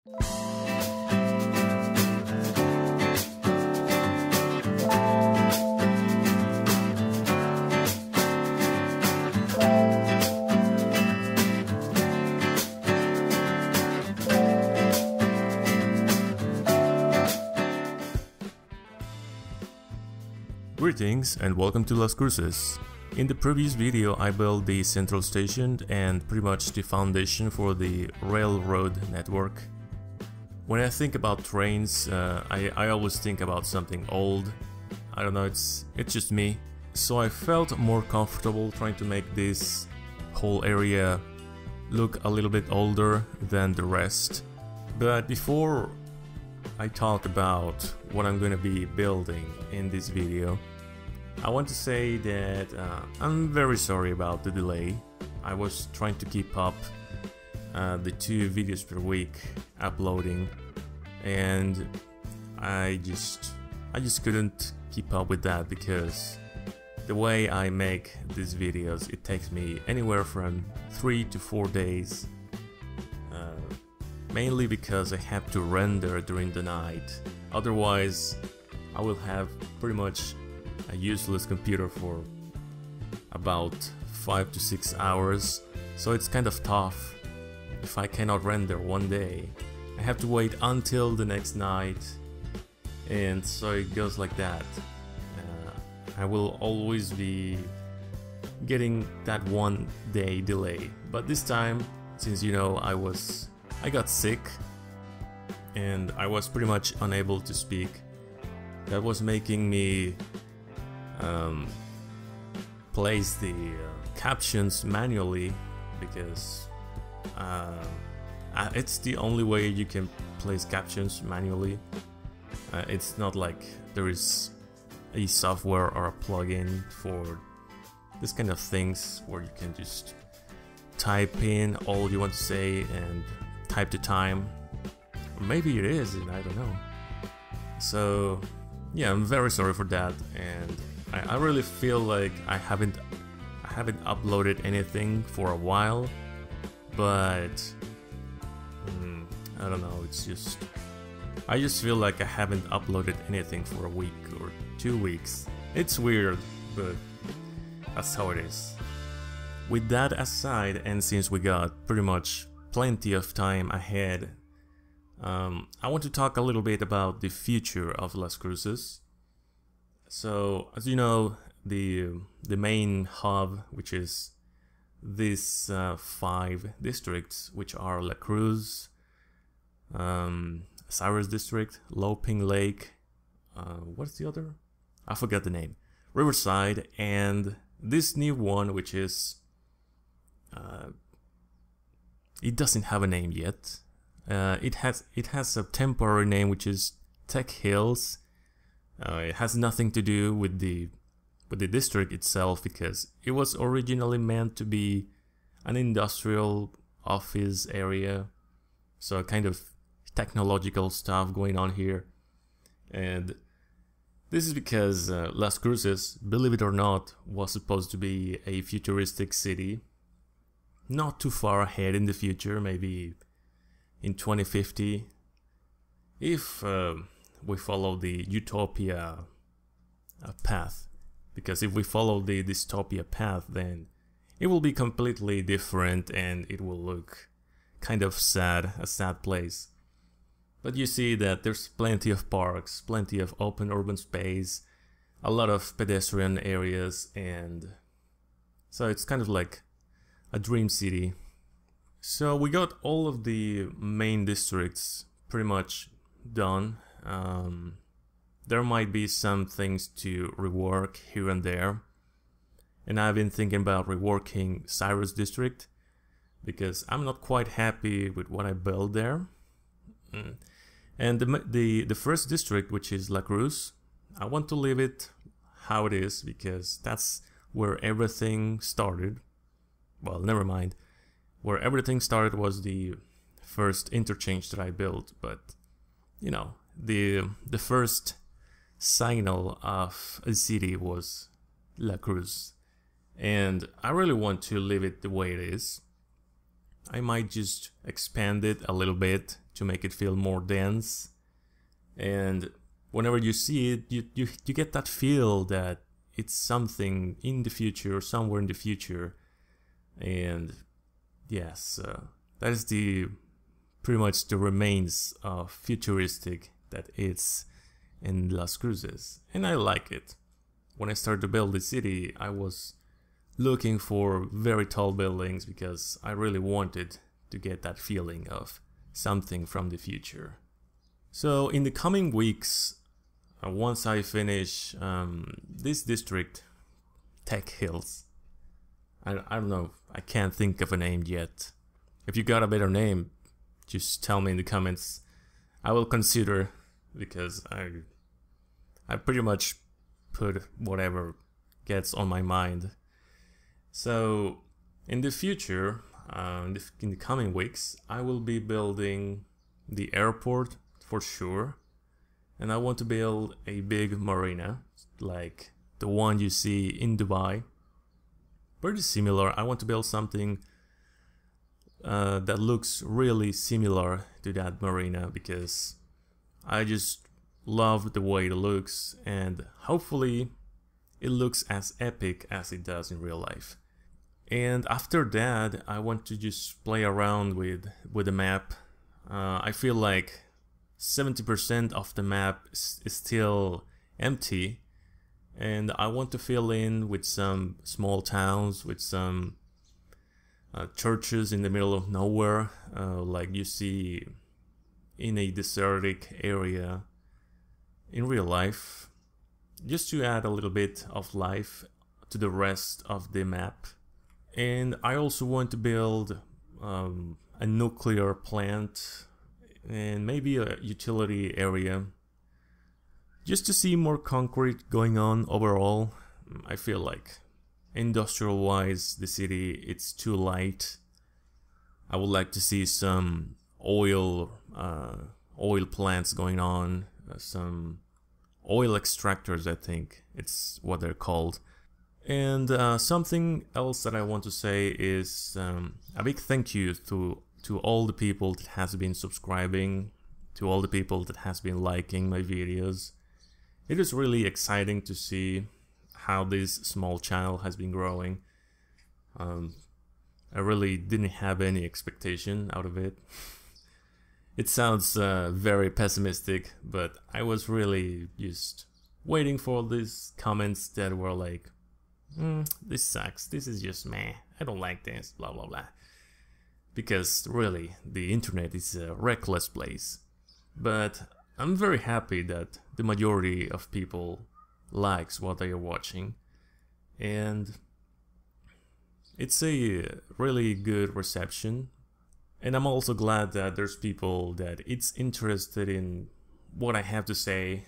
Greetings and welcome to Las Cruces. In the previous video I built the central station and pretty much the foundation for the railroad network. When I think about trains, I always think about something old. I don't know, it's just me. So I felt more comfortable trying to make this whole area look a little bit older than the rest. But before I talk about what I'm going to be building in this video, I want to say that I'm very sorry about the delay. I was trying to keep up the 2 videos per week uploading, and I just couldn't keep up with that because the way I make these videos, it takes me anywhere from 3 to 4 days, mainly because I have to render during the night. Otherwise I will have pretty much a useless computer for about 5 to 6 hours, so it's kind of tough. If I cannot render one day, I have to wait until the next night, and so it goes like that. I will always be getting that 1 day delay, but this time, since you know I got sick and I was pretty much unable to speak, that was making me place the captions manually, because it's the only way you can place captions manually. It's not like there is a software or a plugin for this kind of things where you can just type in all you want to say and type the time. Or maybe it is, and I don't know. So yeah, I'm very sorry for that, and I really feel like I haven't uploaded anything for a while, but I don't know, I just feel like I haven't uploaded anything for a week or 2 weeks. It's weird, but that's how it is. With that aside, and since we got pretty much plenty of time ahead, I want to talk a little bit about the future of Las Cruces. So, as you know, the main hub, which is these 5 districts, which are La Cruz, Cyrus District, Loping Lake, what's the other? I forgot the name. Riverside, and this new one, which is it doesn't have a name yet. It has a temporary name, which is Tech Hills. It has nothing to do with the district itself, because it was originally meant to be an industrial office area, so kind of technological stuff going on here. And this is because Las Cruces, believe it or not, was supposed to be a futuristic city, not too far ahead in the future, maybe in 2050, if we follow the utopia path. Because if we follow the dystopia path, then it will be completely different and it will look kind of sad, a sad place. But you see that there's plenty of parks, plenty of open urban space, a lot of pedestrian areas, and so it's kind of like a dream city. So we got all of the main districts pretty much done. There might be some things to rework here and there, and I've been thinking about reworking Cyrus District because I'm not quite happy with what I built there. And the first district, which is La Cruz, I want to leave it how it is because that's where everything started. Well, never mind. Where everything started was the first interchange that I built, but you know, the first signal of a city was La Cruz, and I really want to leave it the way it is. I might just expand it a little bit to make it feel more dense. And whenever you see it, you get that feel that it's something in the future, somewhere in the future. And yes, that is the pretty much the remains of futuristic that is in Las Cruces, and I like it. When I started to build the city, I was looking for very tall buildings because I really wanted to get that feeling of something from the future. So in the coming weeks, once I finish this district, Tech Hills, I don't know, I can't think of a name yet. If you got a better name, just tell me in the comments. I will consider, because I pretty much put whatever gets on my mind. So in the future, in the coming weeks, I will be building the airport for sure, and I want to build a big marina like the one you see in Dubai. Pretty similar. I want to build something that looks really similar to that marina because I just love the way it looks, and hopefully it looks as epic as it does in real life. And after that, I want to just play around with the map. I feel like 70% of the map is still empty, and I want to fill in with some small towns, with some churches in the middle of nowhere, like you see in a desertic area in real life, just to add a little bit of life to the rest of the map. And I also want to build a nuclear plant and maybe a utility area, just to see more concrete going on overall. I feel like industrial wise the city, it's too light. I would like to see some oil plants going on, some oil extractors, I think it's what they're called. And something else that I want to say is a big thank you to all the people that has been subscribing, to all the people that has been liking my videos. It is really exciting to see how this small channel has been growing. I really didn't have any expectation out of it. It sounds very pessimistic, but I was really just waiting for these comments that were like, this sucks, this is just meh, I don't like this, blah blah blah. Because really, the internet is a reckless place. But I'm very happy that the majority of people likes what they are watching, and it's a really good reception. And I'm also glad that there's people that it's interested in what I have to say.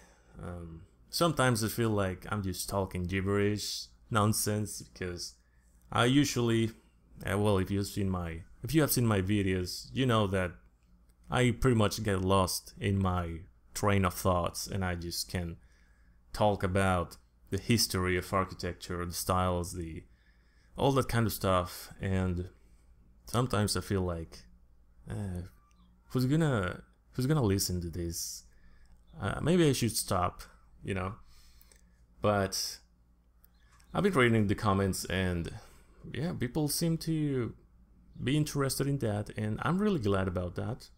Sometimes I feel like I'm just talking gibberish, nonsense, because I usually, well, if you have seen my videos, you know that I pretty much get lost in my train of thoughts, and I just can talk about the history of architecture, the styles, all that kind of stuff. And sometimes I feel like, who's gonna listen to this? Maybe I should stop, you know. But I've been reading the comments, and yeah, people seem to be interested in that, and I'm really glad about that.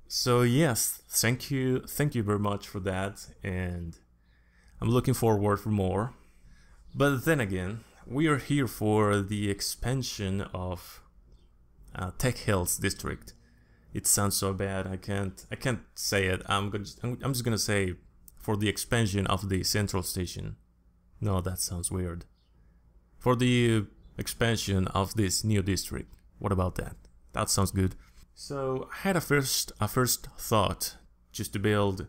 So yes, thank you very much for that, and I'm looking forward for more. But then again, we are here for the expansion of Tech Hills district. It sounds so bad. I can't say it. I'm just gonna say for the expansion of the central station. No, that sounds weird. For the expansion of this new district. What about that? That sounds good. So I had a first thought just to build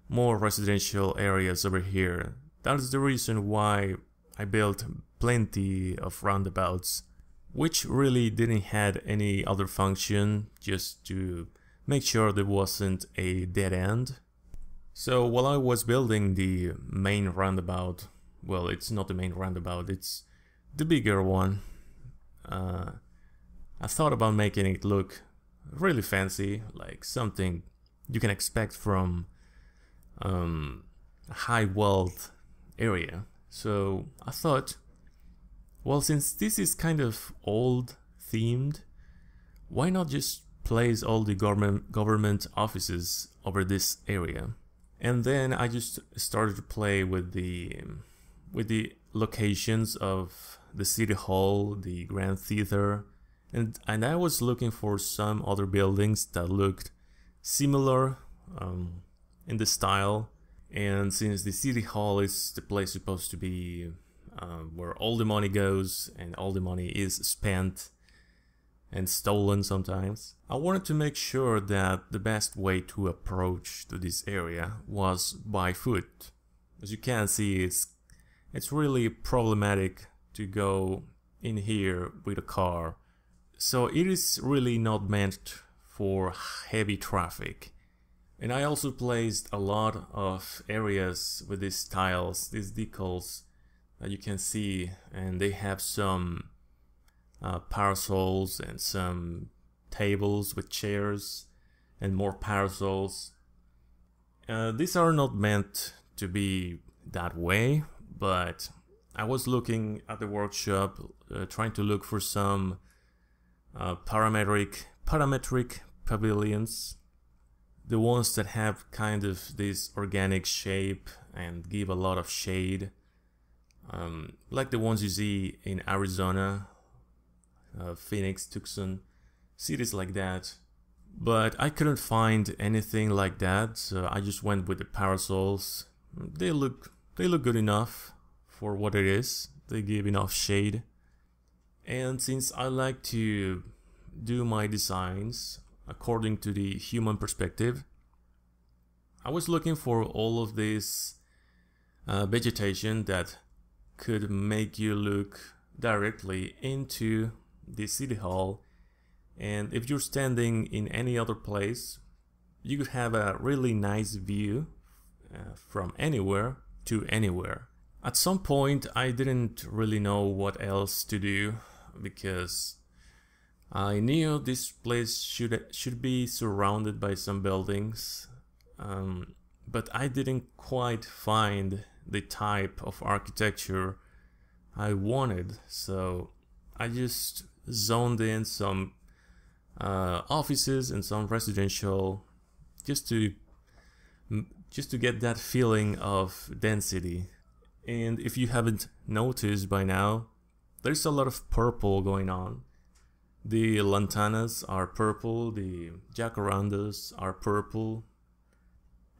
more residential areas over here. That is the reason why I built plenty of roundabouts, which really didn't had any other function, just to make sure there wasn't a dead end. So while I was building the main roundabout, well, it's not the main roundabout, it's the bigger one, I thought about making it look really fancy, like something you can expect from a high wealth area. So I thought, well, since this is kind of old themed, why not just place all the government offices over this area? And then I just started to play with the locations of the city hall, the grand theater, and I was looking for some other buildings that looked similar in the style. And since the city hall is the place supposed to be where all the money goes and all the money is spent and stolen sometimes, I wanted to make sure that the best way to approach to this area was by foot. As you can see, it's really problematic to go in here with a car. So it is really not meant for heavy traffic. And I also placed a lot of areas with these tiles, these decals that you can see, and they have some parasols and some tables with chairs and more parasols. These are not meant to be that way, but I was looking at the workshop, trying to look for some parametric pavilions, the ones that have kind of this organic shape and give a lot of shade, like the ones you see in Arizona, Phoenix, Tucson, cities like that. But I couldn't find anything like that, so I just went with the parasols. They look good enough for what it is. They give enough shade. And since I like to do my designs according to the human perspective, I was looking for all of this vegetation that could make you look directly into the city hall. And if you're standing in any other place, you could have a really nice view from anywhere to anywhere. At some point I didn't really know what else to do, because I knew this place should be surrounded by some buildings, but I didn't quite find the type of architecture I wanted, so I just zoned in some offices and some residential just to get that feeling of density. And if you haven't noticed by now, there's a lot of purple going on. The lantanas are purple, the jacarandas are purple,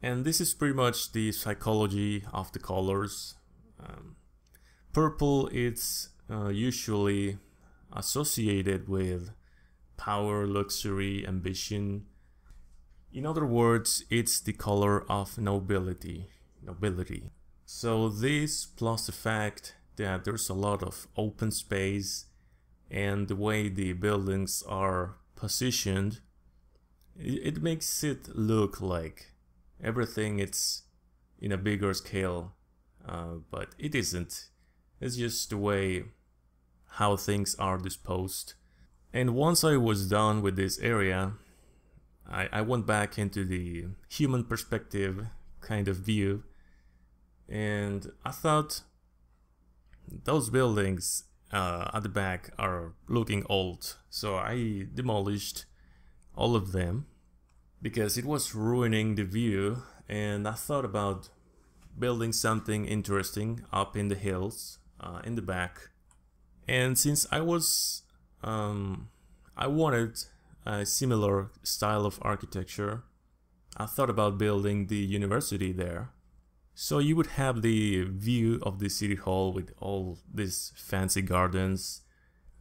and this is pretty much the psychology of the colors. Purple is usually associated with power, luxury, ambition. In other words, it's the color of nobility. So this, plus the fact that there's a lot of open space and the way the buildings are positioned, it makes it look like everything it's in a bigger scale, but it isn't. It's just the way how things are disposed. And once I was done with this area, I went back into the human perspective kind of view, and I thought those buildings at the back are looking old, so I demolished all of them because it was ruining the view. And I thought about building something interesting up in the hills in the back. And since I wanted a similar style of architecture, I thought about building the university there. So you would have the view of the city hall with all these fancy gardens.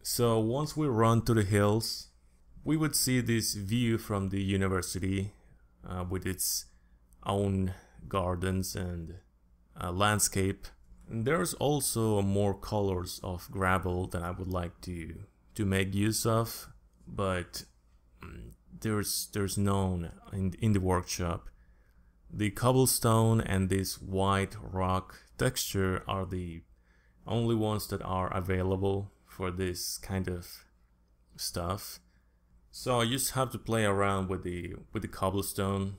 So once we run to the hills, we would see this view from the university with its own gardens and landscape. And there's also more colors of gravel that I would like to make use of, but there's none in the workshop. The cobblestone and this white rock texture are the only ones that are available for this kind of stuff. So I just have to play around with the cobblestone.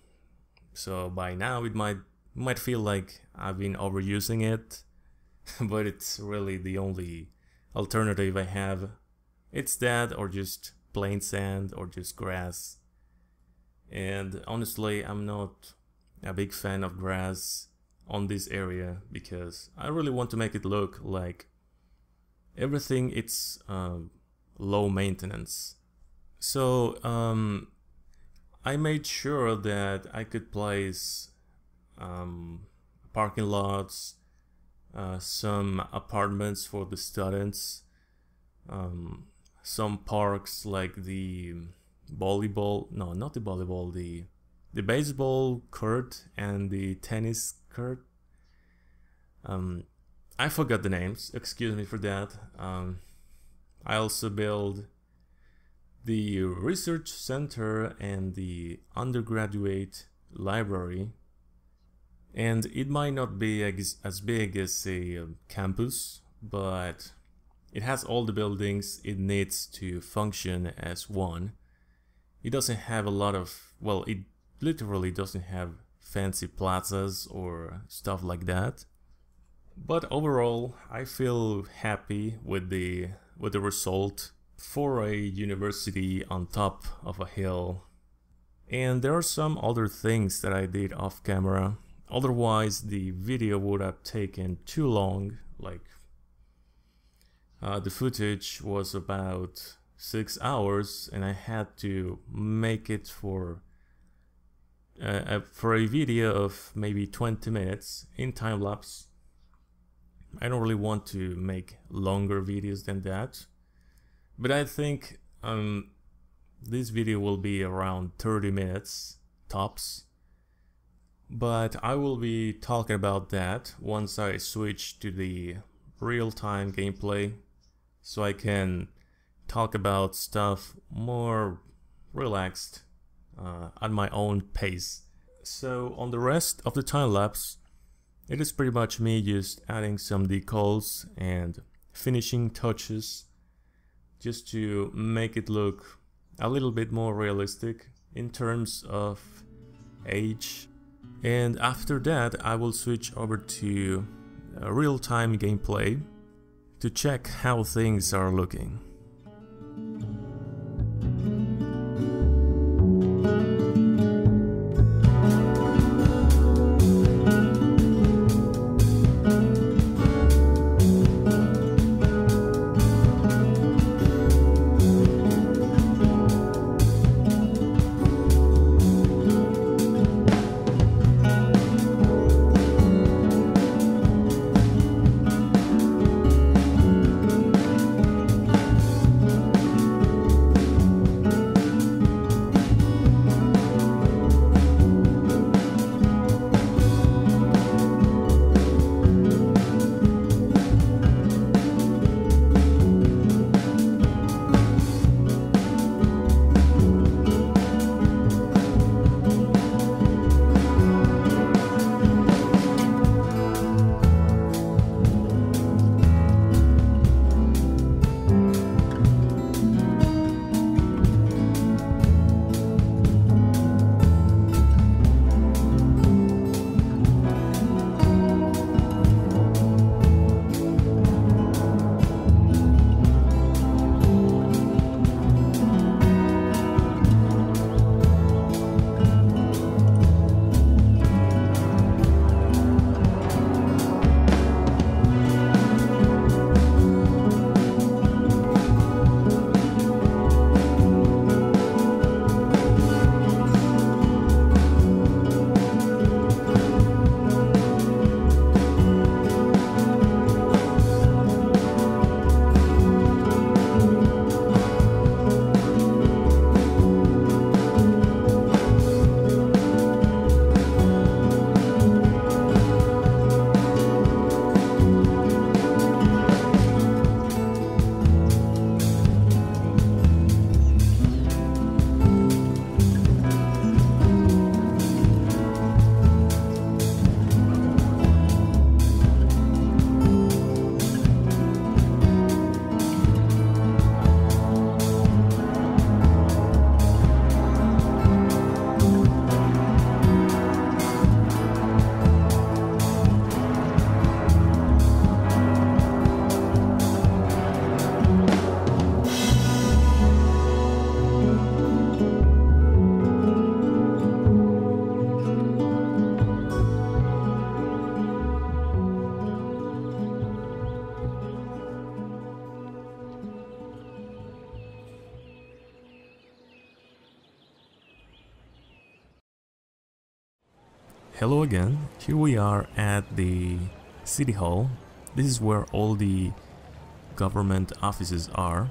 So by now it might feel like I've been overusing it, but it's really the only alternative I have. It's that or just plain sand or just grass. And honestly, I'm not a big fan of grass on this area because I really want to make it look like everything it's low maintenance. So I made sure that I could place parking lots, some apartments for the students, some parks like the volleyball, no, not the volleyball, the baseball court and the tennis court. I forgot the names, excuse me for that. I also built the research center and the undergraduate library, and it might not be as big as a campus, but it has all the buildings it needs to function as one. It doesn't have a lot of, well, it literally doesn't have fancy plazas or stuff like that. But overall, I feel happy with the result for a university on top of a hill. And there are some other things that I did off camera. Otherwise, the video would have taken too long. Like, the footage was about 6 hours, and I had to make it for a video of maybe 20 minutes in time lapse. I don't really want to make longer videos than that, but I think this video will be around 30 minutes tops. But I will be talking about that once I switch to the real-time gameplay, so I can talk about stuff more relaxed at my own pace. So on the rest of the time lapse, it is pretty much me just adding some decals and finishing touches just to make it look a little bit more realistic in terms of age. And after that, I will switch over to real-time gameplay to check how things are looking. Hello again. Here we are at the City Hall. This is where all the government offices are.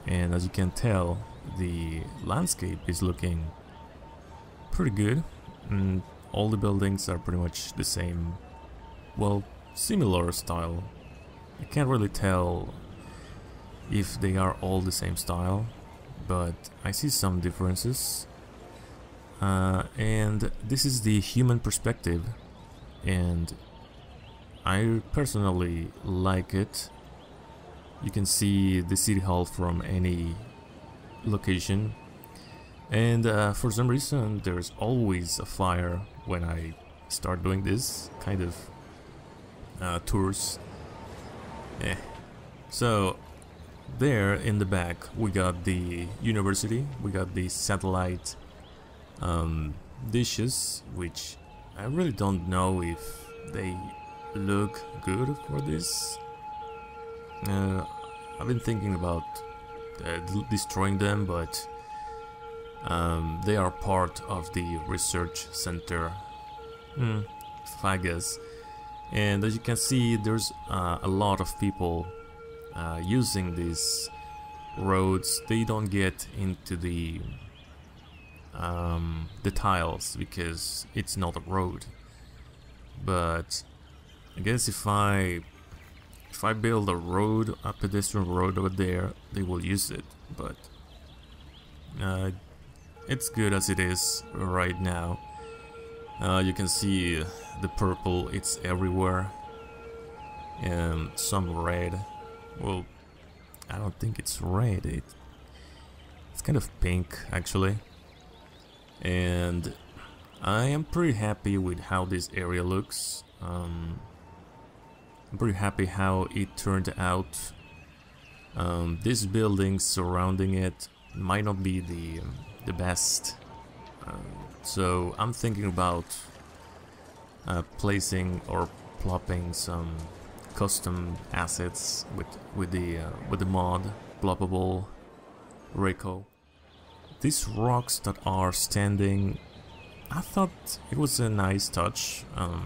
And as you can tell, the landscape is looking pretty good. And all the buildings are pretty much the same, well, similar style. I can't really tell if they are all the same style, but I see some differences. And this is the human perspective, and I personally like it. You can see the city hall from any location, and for some reason there's always a fire when I start doing this kind of tours. So there in the back we got the university, we got the satellite dishes, which I really don't know if they look good for this. I've been thinking about destroying them, but they are part of the research center, I guess. And as you can see, there's a lot of people using these roads. They don't get into the tiles because it's not a road. But I guess if I build a road, a pedestrian road over there, they will use it. But it's good as it is right now. You can see the purple, it's everywhere, and some red. Well, I don't think it's red, it's kind of pink actually. And I am pretty happy with how this area looks. I'm pretty happy how it turned out. These buildings surrounding it might not be the best, so I'm thinking about placing or plopping some custom assets with the mod ploppable Reco. These rocks that are standing, I thought it was a nice touch. I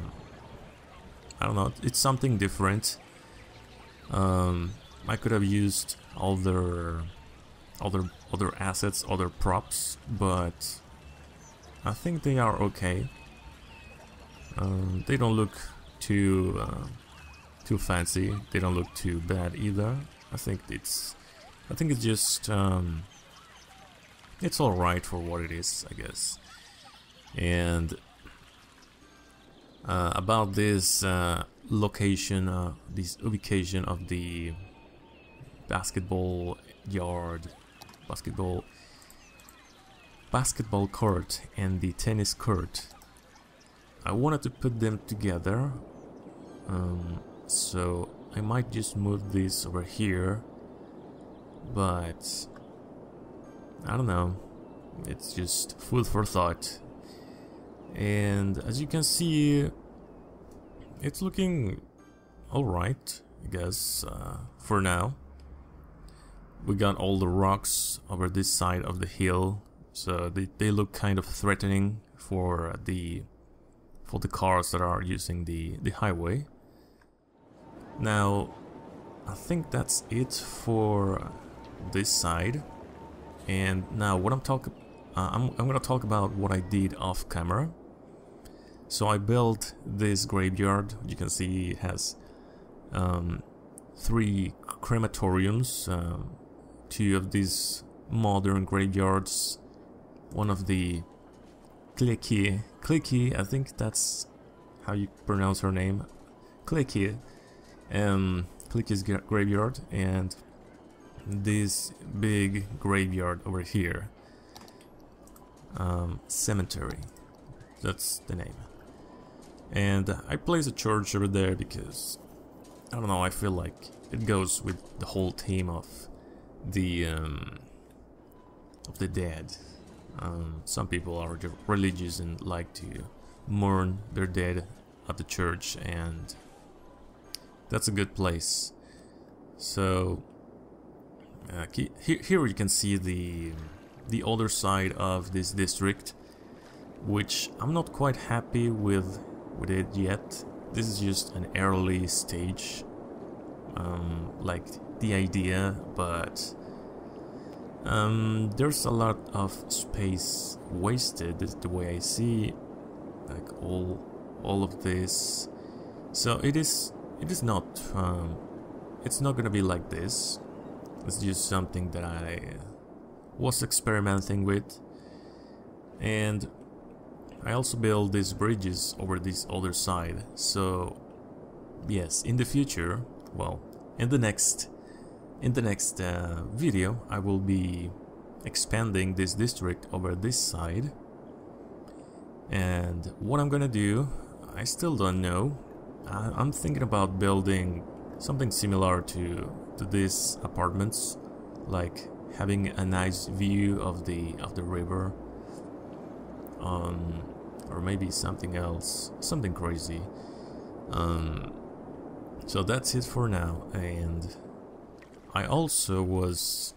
don't know, it's something different. I could have used other assets, other props, but I think they are okay. They don't look too fancy. They don't look too bad either. I think it's just it's all right for what it is, I guess. And about this location, this ubication of the basketball court and the tennis court, I wanted to put them together, so I might just move this over here, but I don't know, it's just food for thought. And as you can see, it's looking alright, I guess, for now. We got all the rocks over this side of the hill, so they look kind of threatening for the cars that are using the highway. Now, I think that's it for this side. And now what I'm gonna talk about what I did off camera. So I built this graveyard. You can see it has 3 crematoriums, 2 of these modern graveyards, one of the Clicky, I think that's how you pronounce her name, Clicky's graveyard, and this big graveyard over here, cemetery, that's the name. And I place a church over there because, I don't know, I feel like it goes with the whole theme of the dead. Some people are religious and like to mourn their dead at the church, and that's a good place. So here you can see the other side of this district. which I'm not quite happy with it yet. This is just an early stage, like the idea, but there's a lot of space wasted, is the way I see, like all of this. So it is not it's not gonna be like this. It's just something that I was experimenting with. And I also build these bridges over this other side. So yes, in the future, well, in the next video, I will be expanding this district over this side. And what I'm gonna do, I still don't know. I'm thinking about building something similar to these apartments, like having a nice view of the river, or maybe something else, something crazy. So that's it for now. And I also was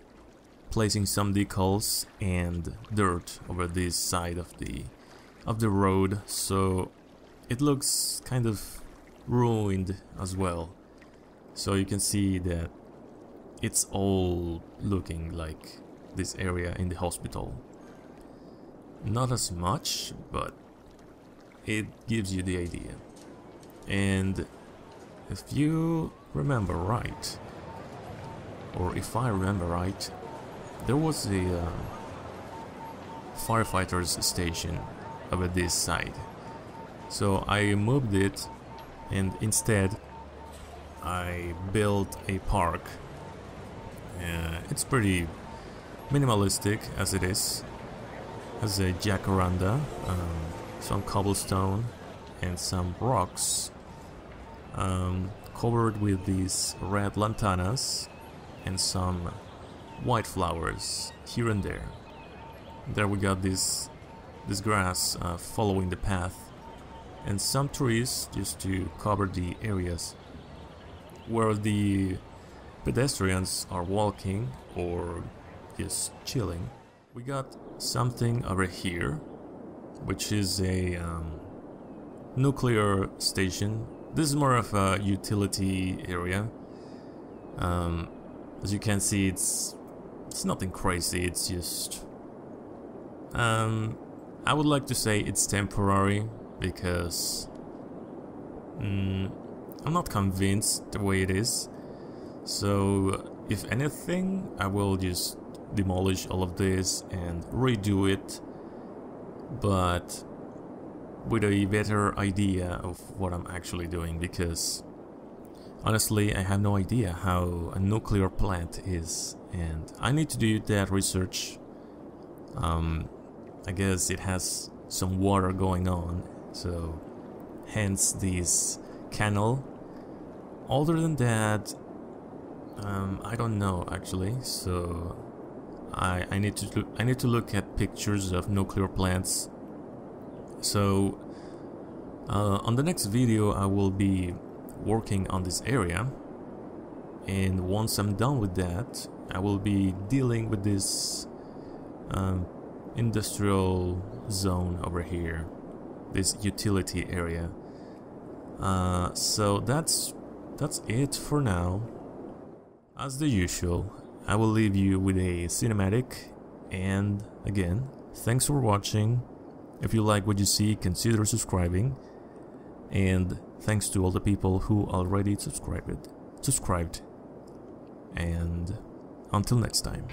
placing some decals and dirt over this side of the road, so it looks kind of ruined as well. So you can see that it's all looking like this area in the hospital. Not as much, but it gives you the idea. And if you remember right, or if I remember right, there was a firefighters station over this side. So I moved it, and instead I built a park. It's pretty minimalistic as it is. Has a jacaranda, some cobblestone, and some rocks, covered with these red lantanas and some white flowers here and there. There we got this grass following the path, and some trees just to cover the areas where the pedestrians are walking or just chilling. We got something over here, which is a nuclear station. This is more of a utility area. As you can see, it's nothing crazy. It's just I would like to say it's temporary, because I'm not convinced the way it is. So if anything, I will just demolish all of this and redo it, but with a better idea of what I'm actually doing, because honestly I have no idea how a nuclear plant is, and I need to do that research. I guess it has some water going on, so hence this canal. Other than that, I don't know actually, so I need to look at pictures of nuclear plants. So on the next video I will be working on this area, and once I'm done with that, I will be dealing with this industrial zone over here, this utility area. So that's it for now. As the usual, I will leave you with a cinematic, and again, thanks for watching. If you like what you see, consider subscribing, and thanks to all the people who already subscribed, and until next time.